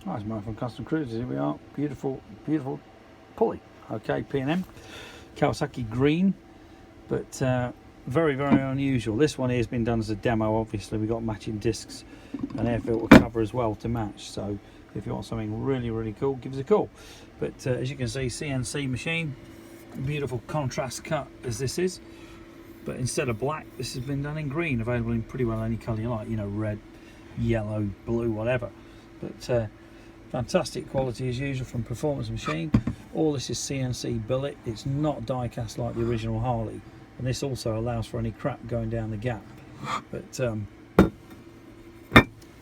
Hi, it's Mark from Custom Cruisers. Here we are. Beautiful, beautiful pulley. Okay, P&M. Kawasaki green, but very, very unusual. This one here has been done as a demo. Obviously, we've got matching discs and air filter cover as well to match. So if you want something really, really cool, give us a call. But as you can see, CNC machine. Beautiful contrast cut as this is. But instead of black, this has been done in green. Available in pretty well any colour you like. You know, red, yellow, blue, whatever. But fantastic quality as usual from Performance Machine. All this is CNC billet. It's not die cast like the original Harley, and this also allows for any crap going down the gap. But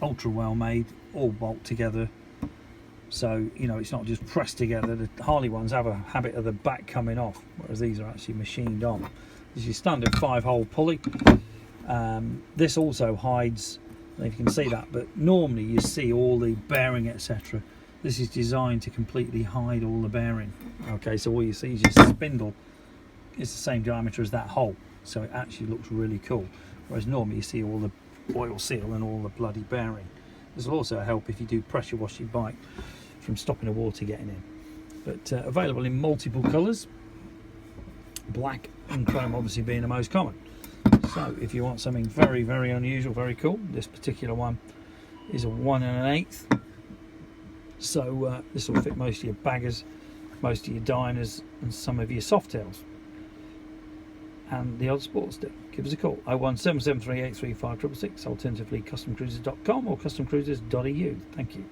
ultra well made, all bolt together. So you know it's not just pressed together. The Harley ones have a habit of the back coming off, whereas these are actually machined on. This is your standard 5-hole pulley. This also hides. I don't know if you can see that, but normally you see all the bearing, etc. This is designed to completely hide all the bearing. Okay, so all you see is your spindle is the same diameter as that hole, so it actually looks really cool. Whereas normally you see all the oil seal and all the bloody bearing. This will also help if you do pressure wash your bike from stopping the water getting in. But available in multiple colours, black and chrome obviously being the most common. So if you want something very, very unusual, very cool, this particular one is a 1 1/8. So this will fit most of your baggers, most of your diners, and some of your softails, and the odd sports stick. Give us a call, 01773835666, alternatively customcruisers.com or customcruisers.eu. Thank you.